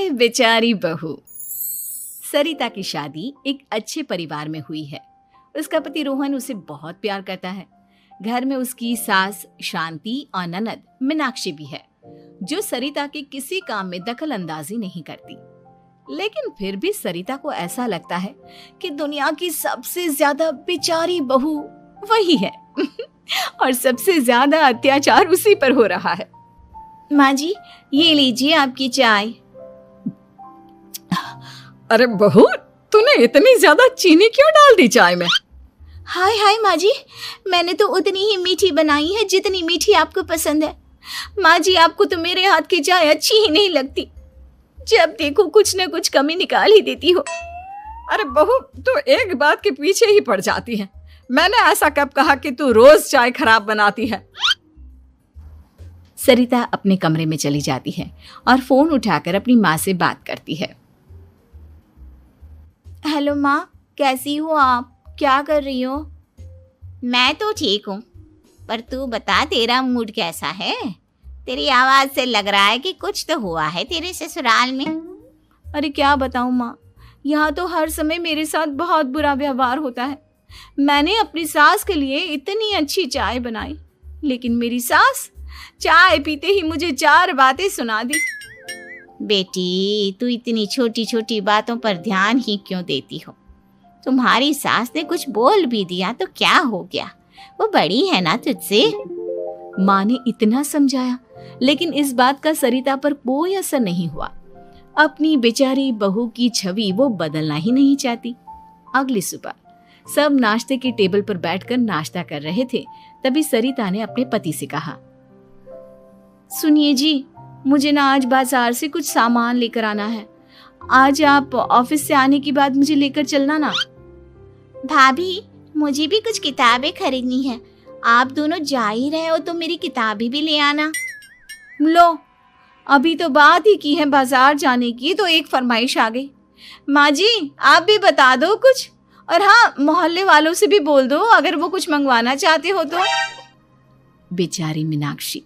हाय बेचारी बहू। सरिता की शादी एक अच्छे परिवार में हुई है। उसका पति रोहन उसे बहुत प्यार करता है। घर में उसकी सास शांति और ननद मीनाक्षी भी है, जो सरिता के किसी काम में दखल अंदाजी नहीं करती। लेकिन फिर भी सरिता को ऐसा लगता है कि दुनिया की सबसे ज्यादा बेचारी बहू वही है और सबसे ज्यादा अत्याचार उसी पर हो रहा है। माँ जी, ये लीजिए आपकी चाय। अरे बहू, तूने इतनी ज्यादा चीनी क्यों डाल दी चाय में? हाय हाय माँ जी, मैंने तो उतनी ही मीठी बनाई है जितनी मीठी आपको पसंद है। माँ जी, आपको तो मेरे हाथ की चाय अच्छी ही नहीं लगती। जब देखो कुछ न कुछ कमी निकाल ही देती हो। अरे बहू, तू एक बात के पीछे ही पड़ जाती है। मैंने ऐसा कब कहा कि तू रोज चाय खराब बनाती है? सरिता अपने कमरे में चली जाती है और फोन उठाकर अपनी माँ से बात करती है। हेलो माँ, कैसी हो आप? क्या कर रही हो? मैं तो ठीक हूँ, पर तू बता, तेरा मूड कैसा है? तेरी आवाज से लग रहा है कि कुछ तो हुआ है तेरे ससुराल में। अरे क्या बताऊँ माँ, यहाँ तो हर समय मेरे साथ बहुत बुरा व्यवहार होता है। मैंने अपनी सास के लिए इतनी अच्छी चाय बनाई, लेकिन मेरी सास चाय पीते ही मुझे 4 बातें सुना दी। बेटी, तू इतनी छोटी छोटी बातों पर ध्यान ही क्यों देती हो? तुम्हारी सास ने कुछ बोल भी दिया तो क्या हो गया, वो बड़ी है ना तुझसे। माँ ने इतना समझाया, लेकिन इस बात का सरिता पर कोई असर नहीं हुआ। अपनी बेचारी बहू की छवि वो बदलना ही नहीं चाहती। अगली सुबह सब नाश्ते के टेबल पर बैठकर नाश्ता कर रहे थे, तभी सरिता ने अपने पति से कहा, सुनिए जी, मुझे ना आज बाजार से कुछ सामान लेकर आना है। आज आप ऑफिस से आने के बाद मुझे लेकर चलना ना। भाभी, मुझे भी कुछ किताबें खरीदनी है। आप दोनों जा ही रहे हो तो मेरी किताबें भी ले आना। लो, अभी तो बात ही की है बाजार जाने की, तो एक फरमाइश आ गई। माँ जी, आप भी बता दो कुछ, और हाँ, मोहल्ले वालों से भी बोल दो अगर वो कुछ मंगवाना चाहते हो तो। बेचारी मीनाक्षी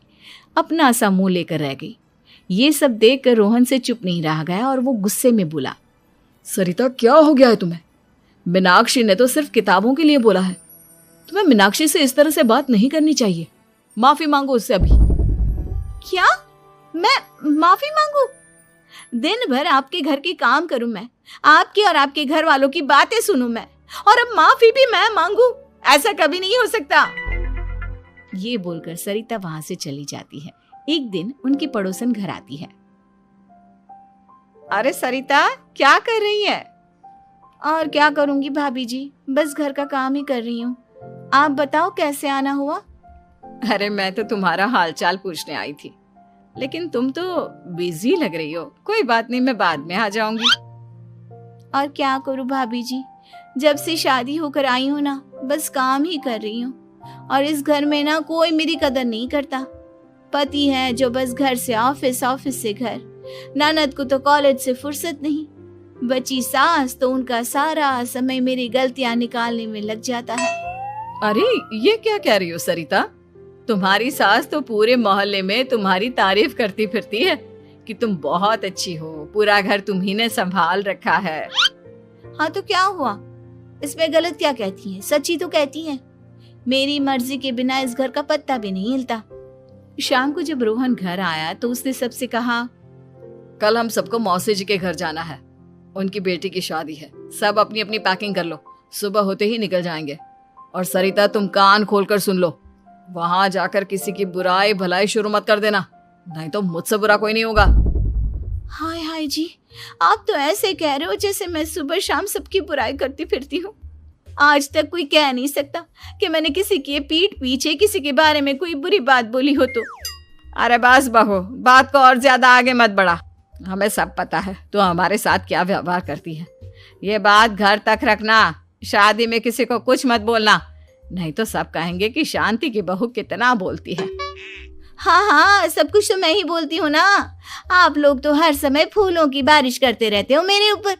अपना सा मुंह लेकर रह गई। ये सब देखकर रोहन से चुप नहीं रह गया और वो गुस्से में बोला, सरिता, क्या हो गया है तुम्हें? मीनाक्षी ने तो सिर्फ किताबों के लिए बोला है। तुम्हें मीनाक्षी से इस तरह से बात नहीं करनी चाहिए। माफी मांगो उससे अभी। क्या? मैं माफी मांगू? दिन भर आपके घर के काम करूं मैं, आपकी और आपके घर वालों की बातें सुनूं मैं, और अब माफी भी मैं मांगू? ऐसा कभी नहीं हो सकता। ये बोलकर सरिता वहां से चली जाती है। एक दिन उनकी पड़ोसन घर आती है। अरे सरिता, क्या कर रही है? और क्या करूंगी भाभी जी, बस घर का काम ही कर रही हूँ। आप बताओ कैसे आना हुआ? अरे मैं तो तुम्हारा हालचाल पूछने आई थी, लेकिन तुम तो बिजी लग रही हो। कोई बात नहीं, मैं बाद में आ जाऊंगी। और क्या करूं भाभी जी, जब से शादी होकर आई हूँ ना, बस काम ही कर रही हूँ। और इस घर में ना कोई मेरी कदर नहीं करता। पति है जो बस घर से ऑफिस, ऑफिस से घर। ननद को तो कॉलेज से फुर्सत नहीं। बची सास तो उनका सारा समय मेरी गलतियां निकालने में लग जाता है। अरे ये क्या कह रही हो सरिता? तुम्हारी सास तो पूरे मोहल्ले में तुम्हारी तारीफ करती फिरती है कि तुम बहुत अच्छी हो, पूरा घर तुम्ही ने संभाल रखा है। हाँ तो क्या हुआ, इसमें गलत क्या कहती है? सच्ची तो कहती है। मेरी मर्जी के बिना इस घर का पत्ता भी नहीं हिलता। शाम को जब रोहन घर आया तो उसने सबसे कहा, कल हम सबको मौसी जी के घर जाना है, उनकी बेटी की शादी है। सब अपनी अपनी पैकिंग कर लो, सुबह होते ही निकल जाएंगे। और सरिता, तुम कान खोलकर सुन लो, वहां जाकर किसी की बुराई भलाई शुरू मत कर देना, नहीं तो मुझसे बुरा कोई नहीं होगा। हाय हाय जी, आप तो ऐसे कह रहे हो जैसे मैं सुबह शाम सबकी बुराई करती फिरती हूँ। आज तक कोई कह नहीं सकता कि मैंने किसी की पीठ पीछे किसी के बारे में कोई बुरी बात बोली हो तो। अरे बस बहू, बात को और ज्यादा आगे मत बढ़ा। हमें सब पता है तो हमारे साथ क्या व्यवहार करती है। ये बात घर तक रखना, शादी में किसी को कुछ मत बोलना, नहीं तो सब कहेंगे कि शांति की बहू कितना बोलती है। हाँ हाँ, सब कुछ तो मैं ही बोलती हूँ ना। आप लोग तो हर समय फूलों की बारिश करते रहते हो मेरे ऊपर।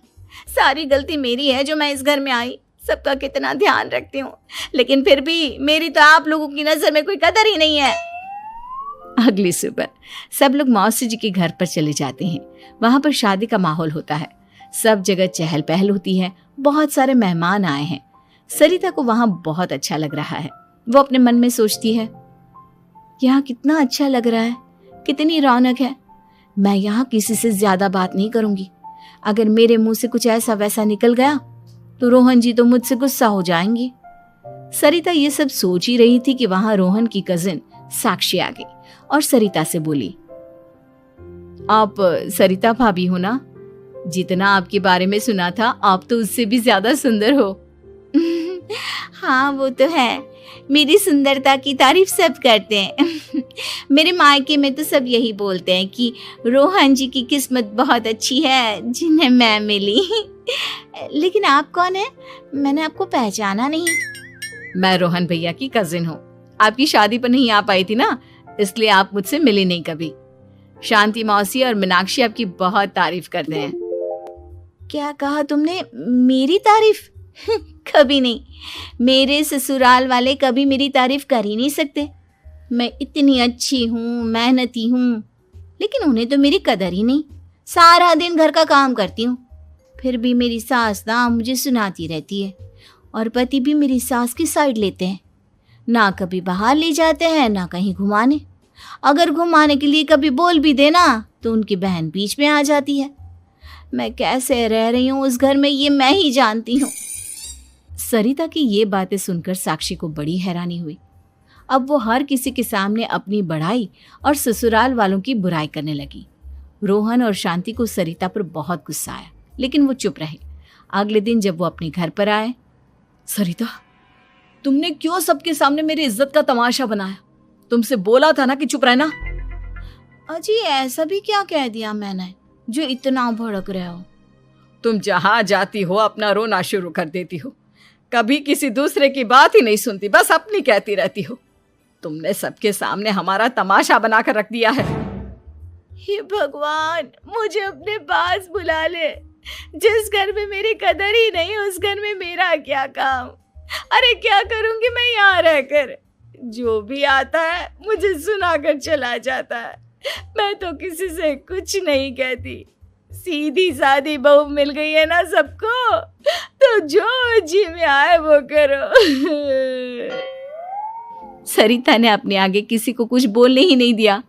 सारी गलती मेरी है जो मैं इस घर में आई। सबका कितना ध्यान रखती हूँ, लेकिन फिर भी मेरी तो आप लोगों की नजर में कोई कदर ही नहीं है। अगली सुबह सब लोग मौसी जी के घर पर चले जाते हैं। वहां पर शादी का माहौल होता है, सब जगह चहल पहल होती है, बहुत सारे मेहमान आए हैं। सरिता को वहां बहुत अच्छा लग रहा है। वो अपने मन में सोचती है, यहाँ कितना अच्छा लग रहा है, कितनी रौनक है। मैं यहाँ किसी से ज्यादा बात नहीं करूंगी। अगर मेरे मुंह से कुछ ऐसा वैसा निकल गया तो रोहन जी तो मुझसे गुस्सा हो जाएंगी। सरिता ये सब सोच ही रही थी कि वहां रोहन की कजिन साक्षी आ गई और सरिता से बोली, आप सरिता भाभी हो ना? जितना आपके बारे में सुना था आप तो उससे भी ज्यादा सुंदर हो। हाँ वो तो है, मेरी सुंदरता की तारीफ सब करते हैं। मेरे मायके में तो सब यही बोलते हैं कि रोहन जी की किस्मत बहुत अच्छी है जिन्हें मैं मिली। लेकिन आप कौन है? मैंने आपको पहचाना नहीं। मैं रोहन भैया की कजिन हूँ। आपकी शादी पर नहीं आ पाई थी ना, इसलिए आप मुझसे मिली नहीं कभी। शांति मौसी और मीनाक्षी आपकी बहुत तारीफ करते हैं। क्या कहा तुमने? मेरी तारीफ? कभी नहीं। मेरे ससुराल वाले कभी मेरी तारीफ कर ही नहीं सकते। मैं इतनी अच्छी हूँ, मेहनती हूँ, लेकिन उन्हें तो मेरी कदर ही नहीं। सारा दिन घर का काम करती हूँ, फिर भी मेरी सास ना मुझे सुनाती रहती है और पति भी मेरी सास की साइड लेते हैं। ना कभी बाहर ले जाते हैं, ना कहीं घुमाने। अगर घुमाने के लिए कभी बोल भी देना तो उनकी बहन बीच में आ जाती है। मैं कैसे रह रही हूँ उस घर में ये मैं ही जानती हूँ। सरिता की ये बातें सुनकर साक्षी को बड़ी हैरानी हुई। अब वो हर किसी के सामने अपनी बढ़ाई और ससुराल वालों की बुराई करने लगी। रोहन और शांति को सरिता पर बहुत गुस्सा आया, लेकिन वो चुप रहे। अगले दिन जब वो अपने घर पर आए, सरिता, तुमने क्यों सबके सामने मेरी इज्जत का तमाशा बनाया? तुमसे बोला था ना कि चुप रहना। अजी ऐसा भी क्या कह दिया मैंने जो इतना भड़क रहे हो? तुम जहां जाती हो अपना रोना शुरू कर देती हो, कभी किसी दूसरे की बात ही नहीं सुनती, बस अपनी कहती रहती हो। तुमने सबके सामने हमारा तमाशा बनाकर रख दिया है। हे भगवान, मुझे अपने पास बुला ले। जिस घर में मेरी कदर ही नहीं उस घर में मेरा क्या काम? अरे क्या करूंगी मैं यहाँ रहकर? जो भी आता है मुझे सुनाकर चला जाता है। मैं तो किसी से कुछ नहीं कहती। सीधी सादी बहू मिल गई है ना सबको, तो जो जी में आए वो करो। सरिता ने अपने आगे किसी को कुछ बोलने ही नहीं दिया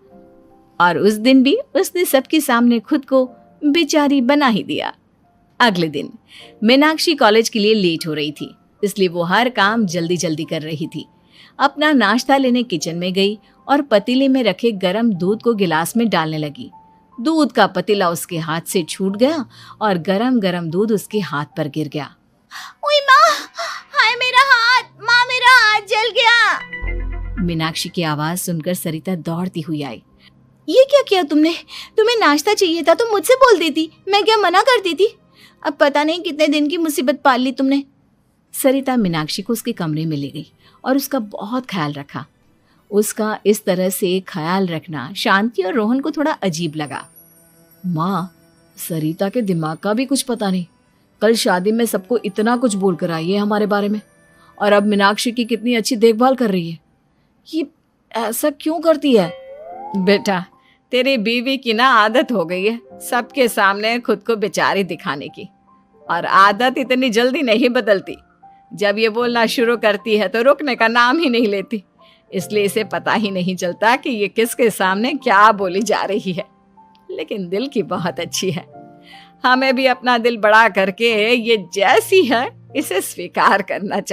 और उस दिन भी उसने सबके सामने खुद को बेचारी बना ही दिया। अगले दिन मीनाक्षी कॉलेज के लिए लेट हो रही थी, इसलिए वो हर काम जल्दी जल्दी कर रही थी। अपना नाश्ता लेने किचन में गई और पतीले में रखे गरम दूध को गिलास में डालने लगी। दूध का पतीला उसके हाथ से छूट गया और गरम गरम दूध उसके हाथ पर गिर गया। ओए माँ, हाय मेरा हाथ, माँ मेरा हाथ जल गया। मीनाक्षी की आवाज सुनकर सरिता दौड़ती हुई आई। ये क्या किया तुमने? तुम्हें नाश्ता चाहिए था तो मुझसे बोल देती, मैं क्या मना करती थी? अब पता नहीं कितने दिन की मुसीबत पाल ली तुमने। सरिता मीनाक्षी को उसके कमरे में ले गई और उसका बहुत ख्याल रखा। उसका इस तरह से ख्याल रखना शांति और रोहन को थोड़ा अजीब लगा। माँ, सरिता के दिमाग का भी कुछ पता नहीं। कल शादी में सबको इतना कुछ बोल कर आई है हमारे बारे में, और अब मीनाक्षी की कितनी अच्छी देखभाल कर रही है। ये ऐसा क्यों करती है? बेटा, तेरी बीवी की ना आदत हो गई है सबके सामने खुद को बेचारी दिखाने की, और आदत इतनी जल्दी नहीं बदलती। जब ये बोलना शुरू करती है तो रुकने का नाम ही नहीं लेती, इसलिए इसे पता ही नहीं चलता कि ये किसके सामने क्या बोली जा रही है। लेकिन दिल की बहुत अच्छी है। हमें भी अपना दिल बड़ा करके ये जैसी है इसे स्वीकार करना चाहिए।